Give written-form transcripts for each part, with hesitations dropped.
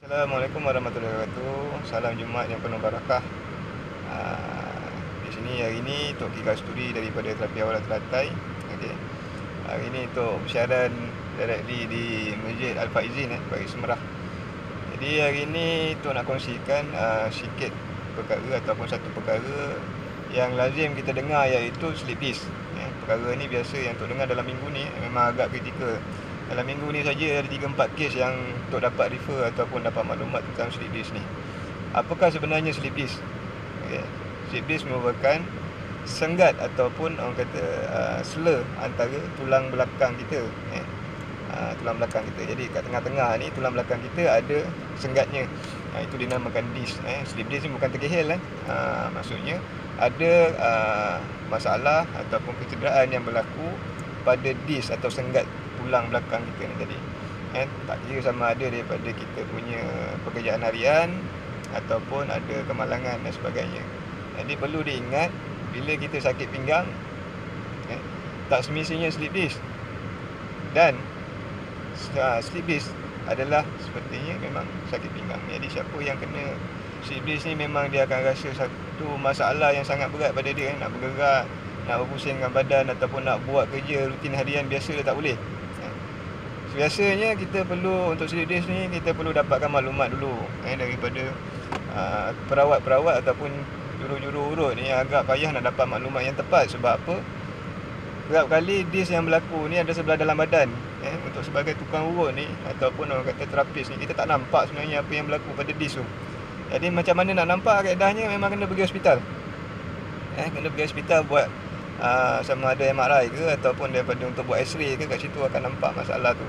Assalamualaikum warahmatullahi wabarakatuh. Salam Jumaat yang penuh barakah. Di sini hari ini Tok Ki Kasturi daripada Terapi Awal Teratai. Okey. Hari ini untuk siaran directly di Masjid Al-Faizin Paris Semerah. Jadi hari ini Tok nak kongsikan sikit perkara ataupun satu perkara yang lazim kita dengar, iaitu slip disc. Perkara ni biasa yang Tok dengar dalam minggu ni memang agak kritikal. Dalam minggu ni saja ada 3-4 kes yang Tok dapat refer ataupun dapat maklumat tentang slip disc ni. Apakah sebenarnya slip disc? Okay. Slip disc merupakan senggat ataupun orang kata sela antara tulang belakang kita. Tulang belakang kita. Jadi kat tengah-tengah ni tulang belakang kita ada senggatnya. Itu dinamakan disc. Slip disc ni bukan terkehel. Maksudnya ada masalah ataupun kecederaan yang berlaku pada disc atau senggat tulang belakang kita ni tadi. Tak kira sama ada daripada kita punya pekerjaan harian ataupun ada kemalangan dan sebagainya. Jadi perlu diingat, bila kita sakit pinggang, tak semestinya slip disc. Dan slip disc adalah sepertinya memang sakit pinggang. Jadi siapa yang kena slip disc ni memang dia akan rasa satu masalah yang sangat berat pada dia. Nak bergerak, nak berpusingkan badan ataupun nak buat kerja rutin harian biasa dia tak boleh. Biasanya kita perlu, untuk slip disc ni kita perlu dapatkan maklumat dulu daripada perawat-perawat ataupun juru-juru urut ni. Agak payah nak dapat maklumat yang tepat. Sebab apa? Kerap kali disc yang berlaku ni ada sebelah dalam badan. Untuk sebagai tukang urut ni ataupun orang kata terapis ni, kita tak nampak sebenarnya apa yang berlaku pada disc tu. Jadi macam mana nak nampak kaedahnya? Memang kena pergi hospital. Kena pergi hospital buat sama ada MRI ke ataupun daripada untuk buat X-ray ke, kat situ akan nampak masalah tu.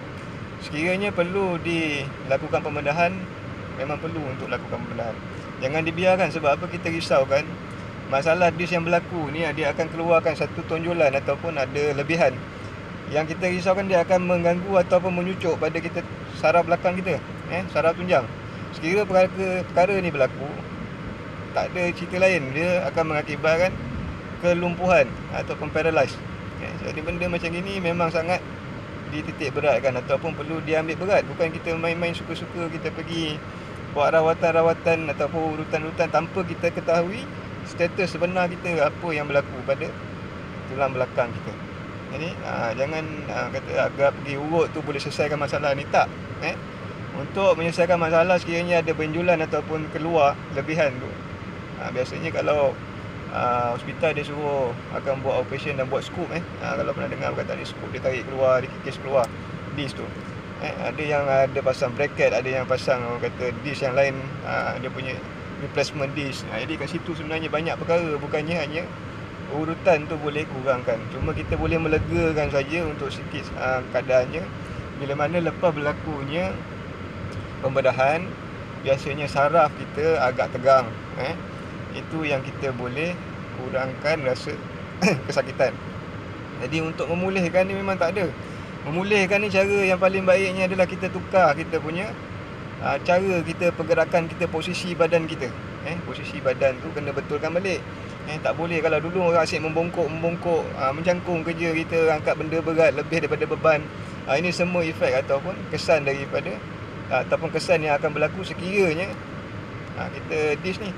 Sekiranya perlu dilakukan pembedahan, memang perlu untuk lakukan pembedahan. Jangan dibiarkan. Sebab apa? Kita risau kan, masalah disc yang berlaku ni dia akan keluarkan satu tonjolan ataupun ada lebihan yang kita risaukan dia akan mengganggu ataupun menyucuk pada kita, saraf belakang kita, saraf tunjang. Sekira perkara ni berlaku, tak ada cerita lain, dia akan mengakibatkan kelumpuhan ataupun paralyzed. Jadi benda macam ini memang sangat dititik beratkan ataupun perlu diambil berat. Bukan kita main-main suka-suka kita pergi buat rawatan-rawatan ataupun urutan-urutan tanpa kita ketahui status sebenar kita, apa yang berlaku pada tulang belakang kita. Jadi jangan kata agak pergi urut tu boleh selesaikan masalah ni. Tak. Untuk menyelesaikan masalah sekiranya ada benjulan ataupun keluar lebihan tu, biasanya kalau hospital dia suruh akan buat operation dan buat scoop. Kalau pernah dengar perkataan ni, scoop, dia tarik keluar, dia kikis keluar disc tu. Ada yang ada pasang bracket, ada yang pasang orang kata disc yang lain, dia punya replacement disc. Jadi kat situ sebenarnya banyak perkara, bukannya hanya urutan tu boleh kurangkan. Cuma kita boleh melegakan saja untuk sikit keadaannya bila mana lepas berlakunya pembedahan, biasanya saraf kita agak tegang. Itu yang kita boleh kurangkan rasa kesakitan. Jadi untuk memulihkan ni memang tak ada. Memulihkan ni cara yang paling baiknya adalah kita tukar kita punya cara kita, pergerakan kita, posisi badan kita. Posisi badan tu kena betulkan balik. Tak boleh kalau dulu orang asyik membongkok, mencangkung kerja kita, angkat benda berat lebih daripada beban. Ini semua efek ataupun kesan daripada ataupun kesan yang akan berlaku sekiranya kita disc ni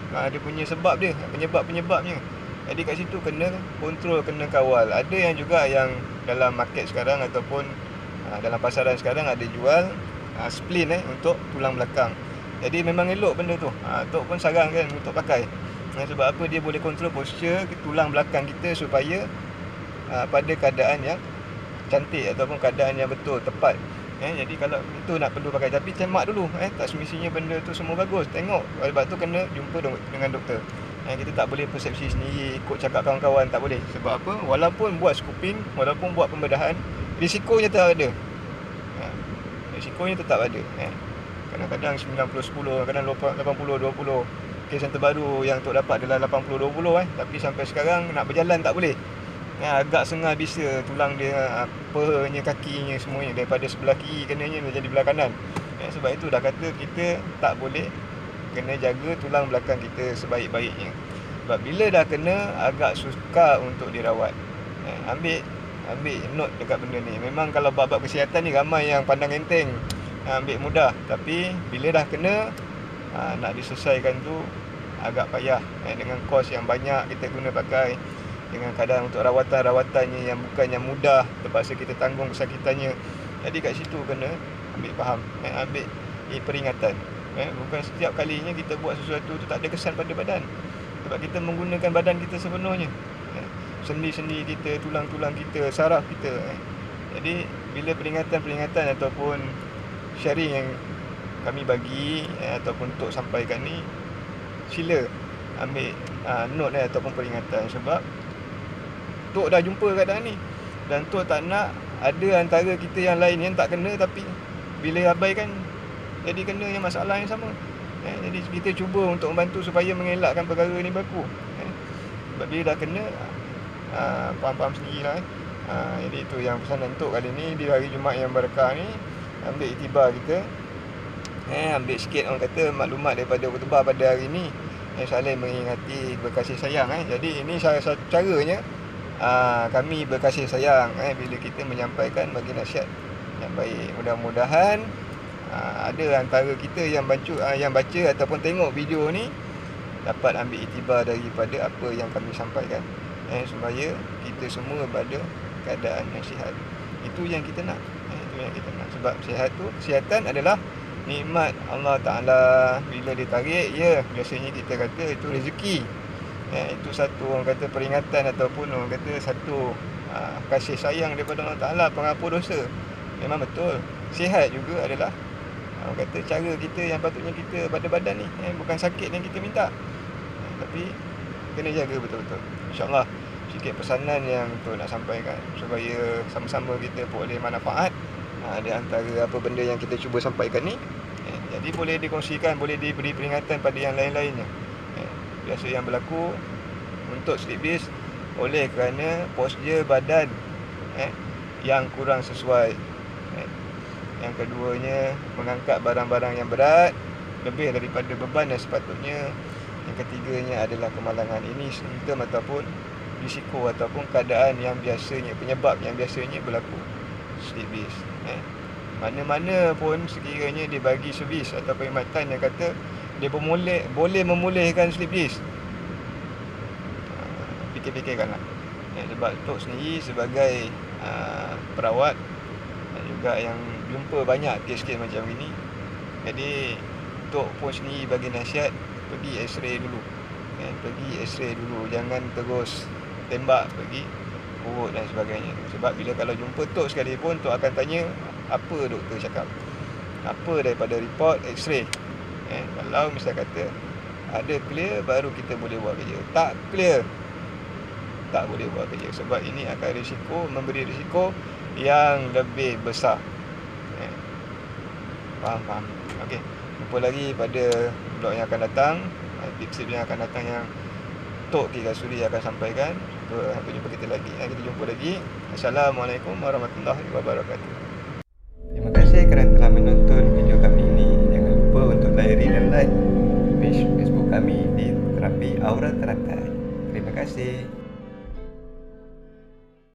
dia punya sebab dia, penyebabnya. Jadi kat situ kena kontrol, kena kawal. Ada yang juga yang dalam market sekarang ataupun dalam pasaran sekarang ada jual splint untuk tulang belakang. Jadi memang elok benda tu. Tok pun sarankan untuk pakai. Sebab apa? Dia boleh kontrol posture tulang belakang kita supaya pada keadaan yang cantik ataupun keadaan yang betul, tepat. Jadi kalau itu nak perlu pakai, tapi cemak dulu. Tak semestinya benda tu semua bagus. Tengok, sebab tu kena jumpa dengan doktor. Kita tak boleh persepsi sendiri, ikut cakap kawan-kawan, tak boleh. Sebab apa? Walaupun buat scooping, walaupun buat pembedahan, risikonya tetap ada. Risikonya tetap ada. Kadang-kadang 90-10, kadang 80-20. Kes yang terbaru yang Tok dapat adalah 80-20. Tapi sampai sekarang nak berjalan tak boleh. Agak sengah bisa tulang dia, pahanya, kakinya, semuanya daripada sebelah kiri kenanya menjadi belah kanan. Sebab itu dah kata kita tak boleh, kena jaga tulang belakang kita sebaik-baiknya. Sebab bila dah kena, agak sukar untuk dirawat. Ambil note dekat benda ni. Memang kalau bab-bab kesihatan ni ramai yang pandang enteng. ambil mudah, tapi bila dah kena nak diselesaikan tu agak payah, dengan kos yang banyak kita guna pakai, dengan kadang untuk rawatan-rawatannya yang bukannya mudah, terpaksa kita tanggung kesakitannya. Jadi kat situ kena ambil faham, ambil peringatan. Bukan setiap kalinya kita buat sesuatu tu tak ada kesan pada badan, sebab kita menggunakan badan kita sepenuhnya, sendi-sendi kita, tulang-tulang kita, saraf kita. Jadi bila peringatan-peringatan ataupun sharing yang kami bagi ataupun Tok sampaikan ni, sila ambil note ataupun peringatan, sebab Tok dah jumpa keadaan ni dan Tok tak nak ada antara kita yang lain yang tak kena, tapi bila abaikan jadi kena yang masalah yang sama. Jadi kita cuba untuk membantu supaya mengelakkan perkara ni berlaku. Sebab bila dah kena, faham-faham sendirilah. Jadi itu yang pesanan Tok kali ni di hari Jumaat yang berkah ni. Ambil iktibar kita, ambil sikit orang kata maklumat daripada khutbah pada hari ni, saling mengingati, berkasih sayang. Jadi ini salah satu caranya kami berkasih sayang bila kita menyampaikan bagi nasihat yang baik. Mudah-mudahan ada antara kita yang baca ataupun tengok video ni dapat ambil iktibar daripada apa yang kami sampaikan, supaya kita semua berada keadaan yang sihat. Itu yang kita nak. Sebab kesihatan adalah nikmat Allah Ta'ala. Bila ditarik, biasanya kita kata itu rezeki. Itu satu orang kata peringatan ataupun orang kata satu kasih sayang daripada Allah Ta'ala, pengampun dosa. Memang betul. Sihat juga adalah orang kata cara kita yang patutnya kita pada badan ni, bukan sakit yang kita minta, tapi kena jaga betul-betul. InsyaAllah sikit pesanan yang tu nak sampaikan supaya sama-sama kita boleh manfaat di antara apa benda yang kita cuba sampaikan ni. Jadi boleh dikongsikan, boleh diberi peringatan pada yang lain-lainnya. Biasa yang berlaku untuk sleep-beast oleh kerana posture badan yang kurang sesuai. Yang keduanya, mengangkat barang-barang yang berat lebih daripada beban yang sepatutnya. Yang ketiganya adalah kemalangan. Ini simptom ataupun risiko ataupun keadaan yang biasanya, penyebab yang biasanya berlaku sleep-beast. Mana-mana pun sekiranya dia bagi servis atau perkhidmatan yang kata dia boleh memulihkan sleep-beast, fikir-fikirkanlah. Sebab Tok sendiri sebagai perawat dan juga yang jumpa banyak kes-kes macam ini, jadi Tok pun sendiri bagi nasihat, pergi x-ray dulu. Pergi x-ray dulu, jangan terus tembak pergi urut dan sebagainya. Sebab bila kalau jumpa Tok sekalipun, Tok akan tanya apa doktor cakap, apa daripada report x-ray. Kalau misal kata ada clear, baru kita boleh buat kerja. Tak clear, tak boleh buat kerja. Sebab ini akan memberi risiko yang lebih besar. Faham? Okey, jumpa lagi pada vlog yang akan datang, tips yang akan datang yang Tok Ki Kasturi akan sampaikan. Sampai jumpa kita lagi. Kita jumpa lagi. Assalamualaikum warahmatullahi wabarakatuh. Terima kasih kerana telah menonton video kami ini. Jangan lupa untuk layari dan like page Facebook kami di Terapi Aura Teratai. Terima kasih.